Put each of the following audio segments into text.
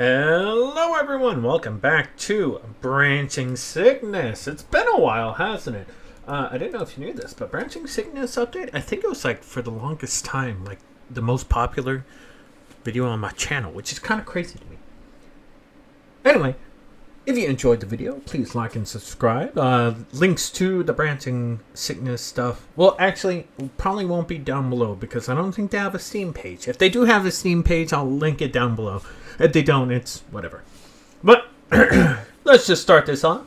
Hello everyone, welcome back to Branching Sickness. It's been a while, hasn't it? I didn't know if you knew this, but Branching Sickness update, I think it was like for the longest time, like the most popular video on my channel, which is kind of crazy to me. Anyway, if you enjoyed the video, please like and subscribe. Links to the Branching Sickness stuff, well, actually, probably won't be down below because I don't think they have a Steam page. If they do have a Steam page, I'll link it down below. If they don't, it's whatever. But let's just start this off.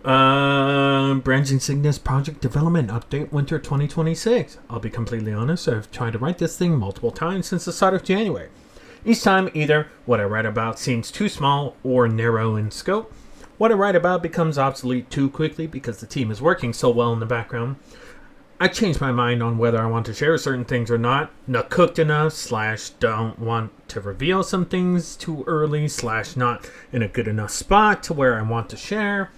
Branching Sickness Project Development Update Winter 2026. I'll be completely honest, I've tried to write this thing multiple times since the start of January. Each time, either what I write about seems too small or narrow in scope. What I write about becomes obsolete too quickly because the team is working so well in the background. I change my mind on whether I want to share certain things or not cooked enough, / don't want to reveal some things too early, / not in a good enough spot to where I want to share.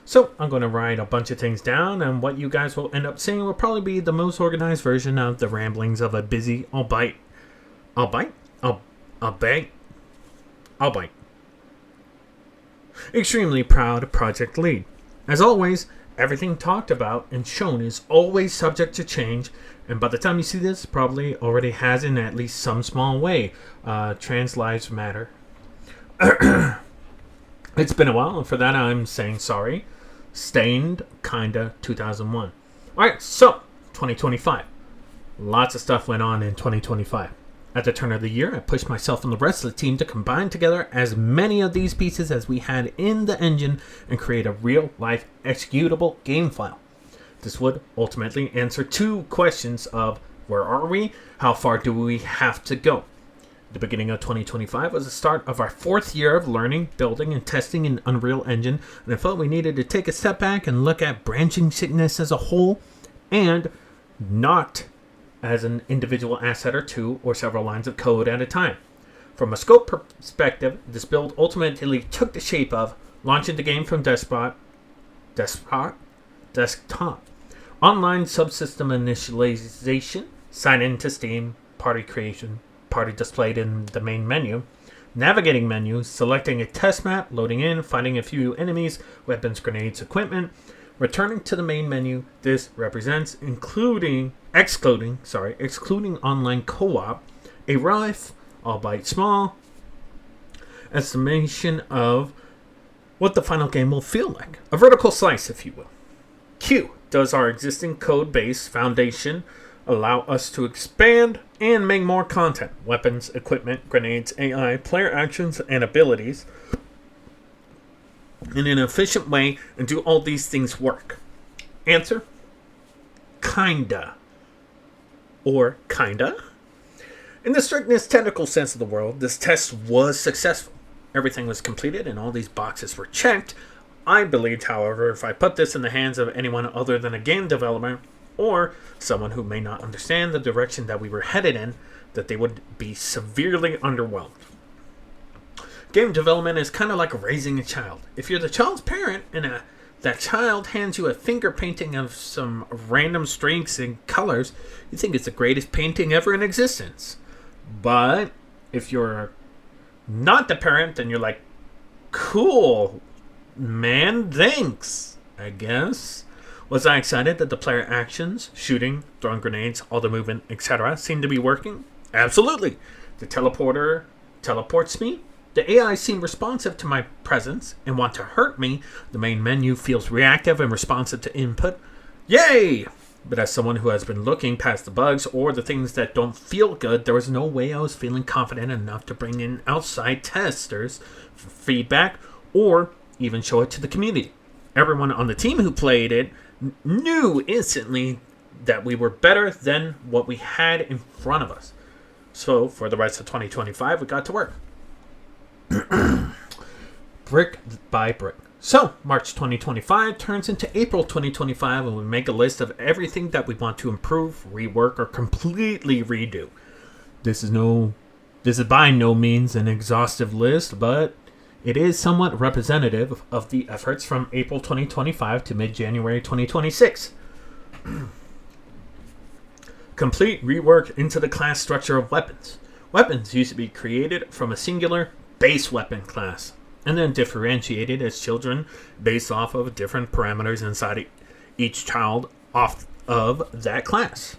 So I'm going to write a bunch of things down, and what you guys will end up seeing will probably be the most organized version of the ramblings of a busy, albeit extremely proud project lead. As always, everything talked about and shown is always subject to change, and by the time you see this, probably already has in at least some small way. Trans lives matter. It's been a while, and for that I'm saying sorry. Stained, kinda, 2001. Alright, so, 2025. Lots of stuff went on in 2025. At the turn of the year, I pushed myself and the rest of the team to combine together as many of these pieces as we had in the engine and create a real-life executable game file. This would ultimately answer two questions of where are we, how far do we have to go. The beginning of 2025 was the start of our 4th year of learning, building, and testing in Unreal Engine, and I felt we needed to take a step back and look at Branching Sickness as a whole and not as an individual asset or two or several lines of code at a time. From a scope perspective, this build ultimately took the shape of launching the game from desktop, online subsystem initialization, sign into Steam, party creation, party displayed in the main menu, navigating menus, selecting a test map, loading in, finding a few enemies, weapons, grenades, equipment, returning to the main menu. This represents excluding online co-op, a rough, albeit small, estimation of what the final game will feel like. A vertical slice, if you will. Q. Does our existing code base foundation allow us to expand and make more content? Weapons, equipment, grenades, AI, player actions, and abilities in an efficient way, and do all these things work? Answer: kinda. Or kinda. In the strictest technical sense of the word, this test was successful. Everything was completed and all these boxes were checked. I believed, however, if I put this in the hands of anyone other than a game developer or someone who may not understand the direction that we were headed in, that they would be severely underwhelmed. Game development is kind of like raising a child. If you're the child's parent and that child hands you a finger painting of some random streaks and colors, you think it's the greatest painting ever in existence. But if you're not the parent, then you're like, cool, man, thanks, I guess. Was I excited that the player actions, shooting, throwing grenades, all the movement, etc. seemed to be working? Absolutely. The teleporter teleports me. The AI seem responsive to my presence and want to hurt me. The main menu feels reactive and responsive to input. Yay! But as someone who has been looking past the bugs or the things that don't feel good, there was no way I was feeling confident enough to bring in outside testers for feedback or even show it to the community. Everyone on the team who played it knew instantly that we were better than what we had in front of us. So for the rest of 2025, we got to work. Brick by brick. So, March 2025 turns into April 2025 and we make a list of everything that we want to improve, rework, or completely redo. This is by no means an exhaustive list, but it is somewhat representative of the efforts from April 2025 to mid-January 2026. Complete rework into the class structure of weapons. Weapons used to be created from a singular base weapon class, and then differentiated as children based off of different parameters inside each child off of that class.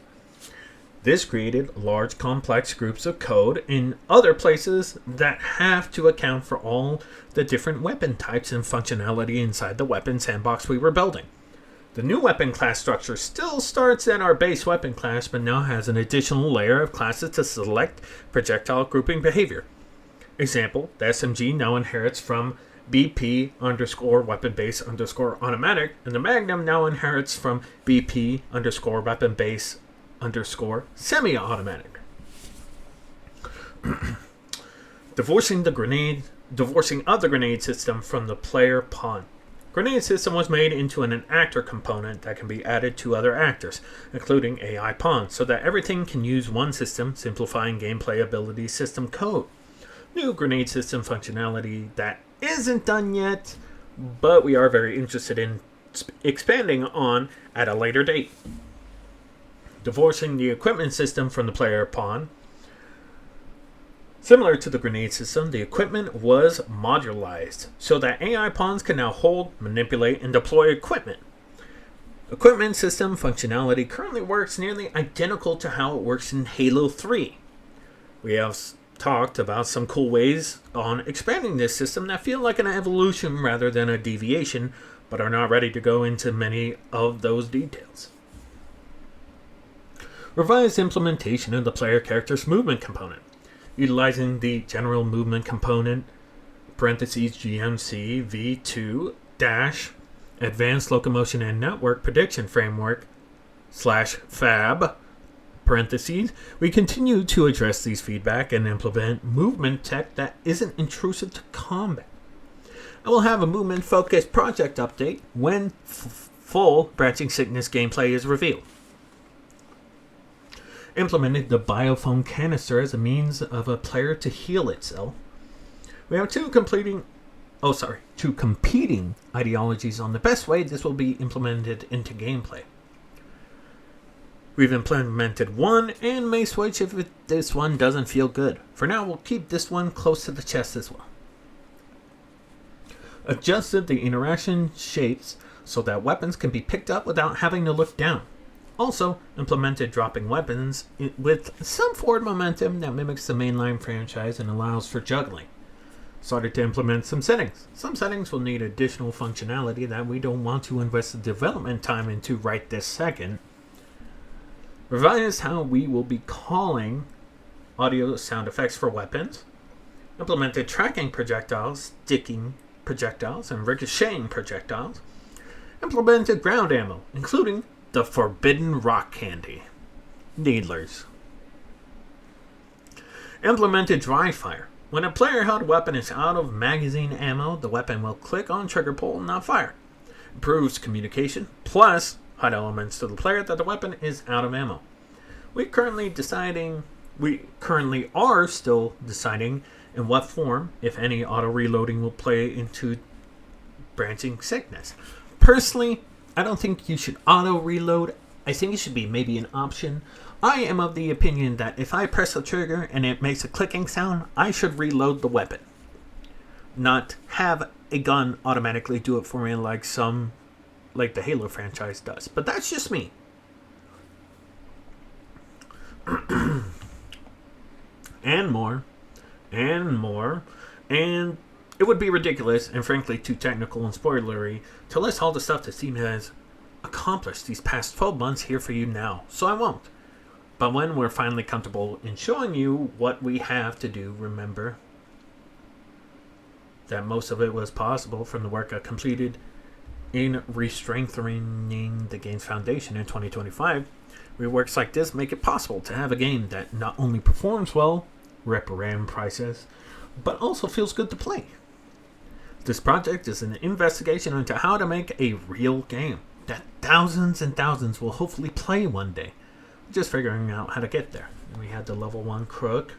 This created large complex groups of code in other places that have to account for all the different weapon types and functionality inside the weapon sandbox we were building. The new weapon class structure still starts at our base weapon class, but now has an additional layer of classes to select projectile grouping behavior. Example, the SMG now inherits from BP underscore weapon base underscore automatic, and the Magnum now inherits from BP underscore weapon base underscore semi-automatic. Divorcing of the grenade system from the player pawn. Grenade system was made into an actor component that can be added to other actors, including AI pawns, so that everything can use one system, simplifying gameplay ability system code. New grenade system functionality that isn't done yet, but we are very interested in expanding on at a later date. Divorcing the equipment system from the player pawn. Similar to the grenade system, the equipment was modularized so that AI pawns can now hold, manipulate, and deploy equipment. Equipment system functionality currently works nearly identical to how it works in Halo 3. We have talked about some cool ways on expanding this system that feel like an evolution rather than a deviation, but are not ready to go into many of those details. Revised implementation of the player character's movement component. Utilizing the general movement component, parentheses GMC v2 dash advanced locomotion and network prediction framework /fab, parentheses, we continue to address these feedback and implement movement tech that isn't intrusive to combat. I will have a movement-focused project update when full branching sickness gameplay is revealed. Implemented the biofoam canister as a means of a player to heal itself. We have two competing ideologies on the best way this will be implemented into gameplay. We've implemented one and may switch if this one doesn't feel good. For now, we'll keep this one close to the chest as well. Adjusted the interaction shapes so that weapons can be picked up without having to look down. Also, implemented dropping weapons with some forward momentum that mimics the mainline franchise and allows for juggling. Started to implement some settings. Some settings will need additional functionality that we don't want to invest the development time into right this second. Revised how we will be calling audio sound effects for weapons. Implemented tracking projectiles, sticking projectiles, and ricocheting projectiles. Implemented ground ammo, including the forbidden rock candy. Needlers. Implemented dry fire. When a player-held weapon is out of magazine ammo, the weapon will click on trigger pull and not fire. Improves communication, plus HUD elements to the player that the weapon is out of ammo. We currently are still deciding in what form, if any, auto-reloading will play into branching sickness. Personally, I don't think you should auto-reload. I think it should be maybe an option. I am of the opinion that if I press a trigger and it makes a clicking sound, I should reload the weapon. Not have a gun automatically do it for me like the Halo franchise does. But that's just me. And more. And it would be ridiculous and frankly too technical and spoilery to list all the stuff the team has accomplished these past 12 months here for you now, so I won't. But when we're finally comfortable in showing you what we have to do, remember that most of it was possible from the work I completed in re-strengthening the game's foundation in 2025. Reworks like this make it possible to have a game that not only performs well, rip-around prices, but also feels good to play. This project is an investigation into how to make a real game that thousands and thousands will hopefully play one day. We're just figuring out how to get there. And we had the level 1 crook,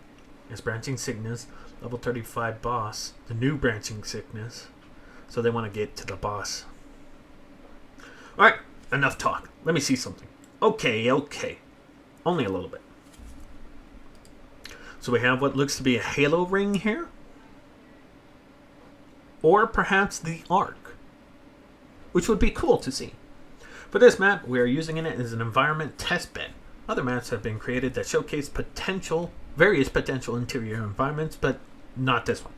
as branching sickness, level 35 boss, the new branching sickness. So they want to get to the boss. Alright, enough talk. Let me see something. Okay. Only a little bit. So we have what looks to be a halo ring here. Or perhaps the arc, which would be cool to see. For this map, we are using it as an environment test bed. Other maps have been created that showcase various potential interior environments, but not this one.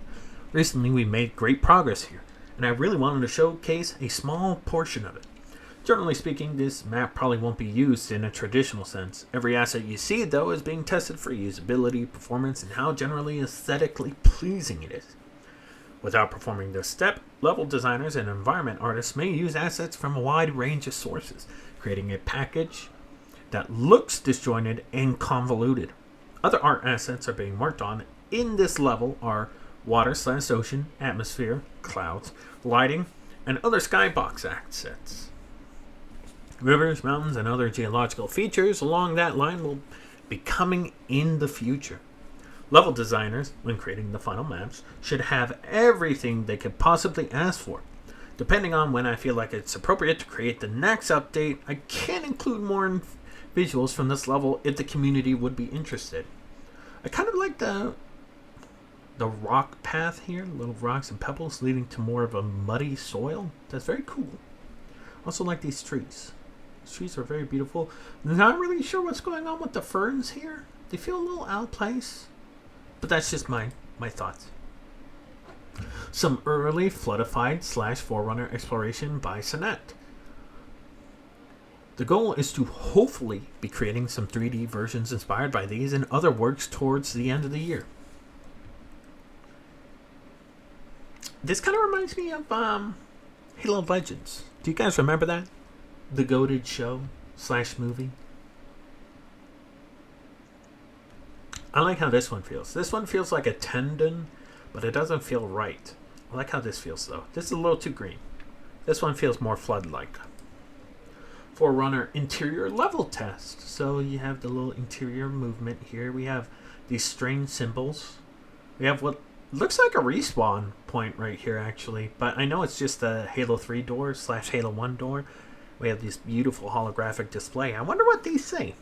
Recently, we made great progress here, and I really wanted to showcase a small portion of it. Generally speaking, this map probably won't be used in a traditional sense. Every asset you see, though, is being tested for usability, performance, and how generally aesthetically pleasing it is. Without performing this step, level designers and environment artists may use assets from a wide range of sources, creating a package that looks disjointed and convoluted. Other art assets are being worked on in this level are water/ocean, atmosphere, clouds, lighting, and other skybox assets. Rivers, mountains, and other geological features along that line will be coming in the future. Level designers, when creating the final maps, should have everything they could possibly ask for. Depending on when I feel like it's appropriate to create the next update, I can include more visuals from this level if the community would be interested. I kind of like the rock path here, little rocks and pebbles leading to more of a muddy soil. That's very cool. Also like these trees. These trees are very beautiful. Not really sure what's going on with the ferns here. They feel a little out of place. But that's just my thoughts. Some early floodified/Forerunner exploration by Sonnet. The goal is to hopefully be creating some 3D versions inspired by these and other works towards the end of the year. This kind of reminds me of Halo Legends. Do you guys remember that? The goated show/movie? I like how this one feels. This one feels like a tendon, but it doesn't feel right. I like how this feels, though. This is a little too green. This one feels more flood-like. Forerunner interior level test. So you have the little interior movement here. We have these strange symbols. We have what looks like a respawn point right here, actually. But I know it's just the Halo 3 door/Halo 1 door. We have this beautiful holographic display. I wonder what these say.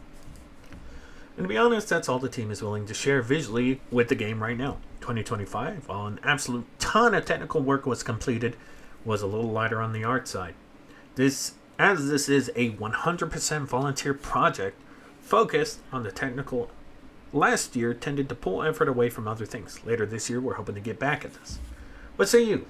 And to be honest, that's all the team is willing to share visually with the game right now. 2025, while an absolute ton of technical work was completed, was a little lighter on the art side. This is a 100% volunteer project focused on the technical, last year tended to pull effort away from other things. Later this year, we're hoping to get back at this. What say you?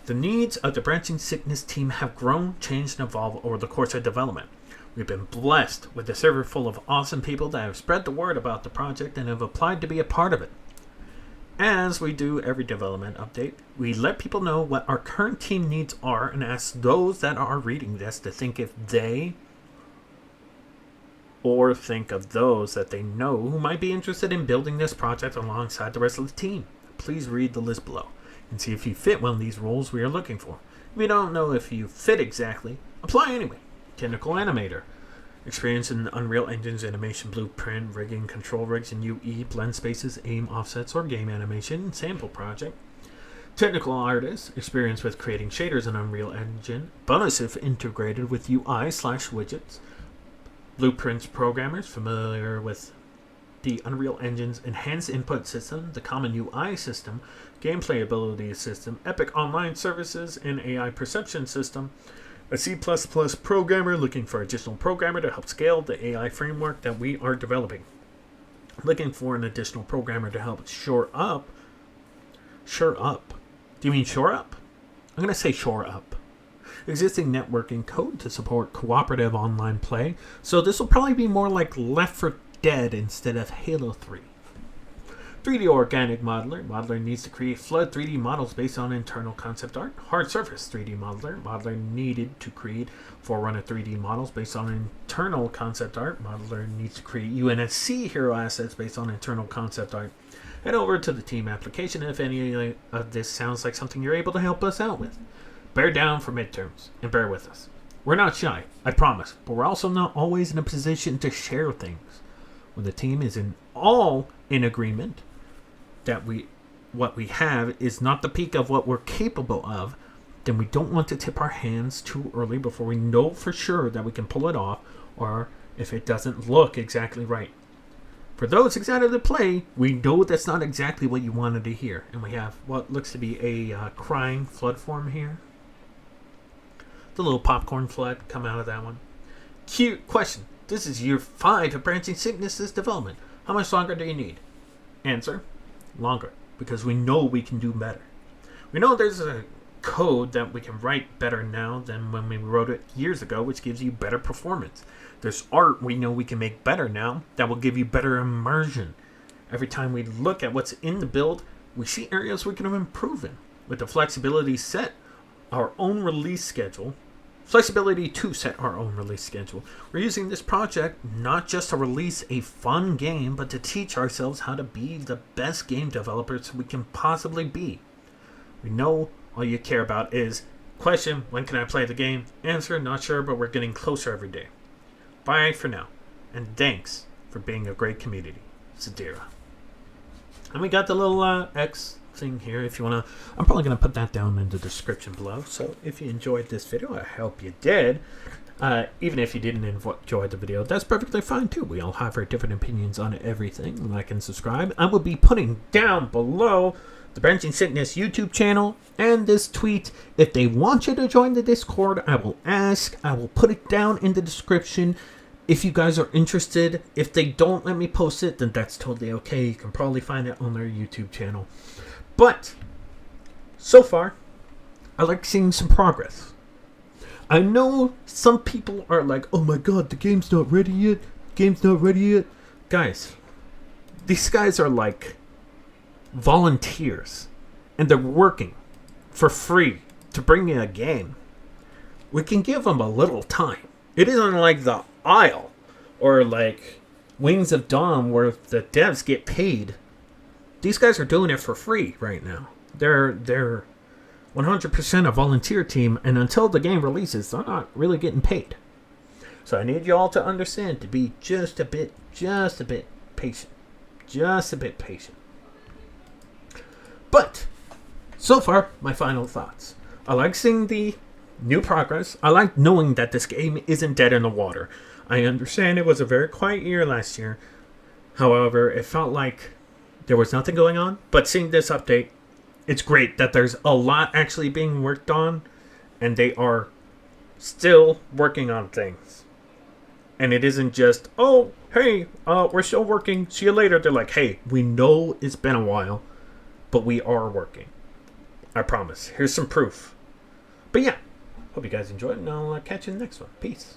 The needs of the Branching Sickness team have grown, changed, and evolved over the course of development. We've been blessed with a server full of awesome people that have spread the word about the project and have applied to be a part of it. As we do every development update, we let people know what our current team needs are and ask those that are reading this to think if they or think of those that they know who might be interested in building this project alongside the rest of the team. Please read the list below and see if you fit one of these roles we are looking for. If you don't know if you fit exactly, apply anyway. Technical animator. Experience in Unreal Engine's animation blueprint, rigging, control rigs in UE, blend spaces, aim offsets, or game animation, sample project. Technical artist. Experience with creating shaders in Unreal Engine. Bonus if integrated with UI/widgets. Blueprints programmers familiar with the Unreal Engine's enhanced input system, the common UI system, gameplay ability system, Epic Online Services, and AI perception system. A C++ programmer looking for additional programmer to help scale the AI framework that we are developing. Looking for an additional programmer to help shore up. Do you mean shore up? I'm going to say shore up. Existing networking code to support cooperative online play. So this will probably be more like Left 4 Dead instead of Halo 3. 3D organic modeler. Modeler needs to create flood 3D models based on internal concept art. Hard surface 3D modeler. Modeler needed to create Forerunner 3D models based on internal concept art. Modeler needs to create UNSC hero assets based on internal concept art. Head over to the team application if any of this sounds like something you're able to help us out with. Bear down for midterms and bear with us. We're not shy, I promise, but we're also not always in a position to share things. When the team is all in agreement that what we have is not the peak of what we're capable of, then we don't want to tip our hands too early before we know for sure that we can pull it off, or if it doesn't look exactly right. For those excited to play, we know that's not exactly what you wanted to hear. And we have what looks to be a crying flood form here. The little popcorn flood come out of that one. Cute question. This is year 5 of Branching Sickness's development. How much longer do you need? Answer. Longer. Because we know we can do better. We know there's a code that we can write better now than when we wrote it years ago, which gives you better performance. There's art we know we can make better now that will give you better immersion. Every time we look at what's in the build, we see areas we can improve in. With the flexibility to set our own release schedule, we're using this project not just to release a fun game, but to teach ourselves how to be the best game developers we can possibly be. We know all you care about is question, when can I play the game? Answer, not sure, but we're getting closer every day. Bye for now, and thanks for being a great community. Sadira. And we got the little X thing here if you want to. I'm probably going to put that down in the description below. So if you enjoyed this video, I hope you did. Even if you didn't enjoy the video, that's perfectly fine too. We all have our different opinions on everything. Like and subscribe. I will be putting down below the Branching Sickness YouTube channel and this tweet. If they want you to join the Discord, I will ask. I will put it down in the description if you guys are interested. If they don't let me post it, then that's totally okay. You can probably find it on their YouTube channel. But so far, I like seeing some progress. I know some people are like, oh my god, the game's not ready yet. Guys, these guys are like volunteers, and they're working for free to bring in a game. We can give them a little time. It isn't like the Isle or like Wings of Dawn where the devs get paid. These guys are doing it for free right now. They're 100% a volunteer team, and until the game releases, they're not really getting paid. So I need you all to understand to be just a bit patient. Just a bit patient. But so far, my final thoughts. I like seeing the new progress. I like knowing that this game isn't dead in the water. I understand it was a very quiet year last year. However, it felt like there was nothing going on. But seeing this update, it's great that there's a lot actually being worked on, and they are still working on things. And it isn't just, oh, hey, we're still working, see you later. They're like, hey, we know it's been a while, but we are working. I promise. Here's some proof. But yeah, hope you guys enjoyed, and I'll catch you in the next one. Peace.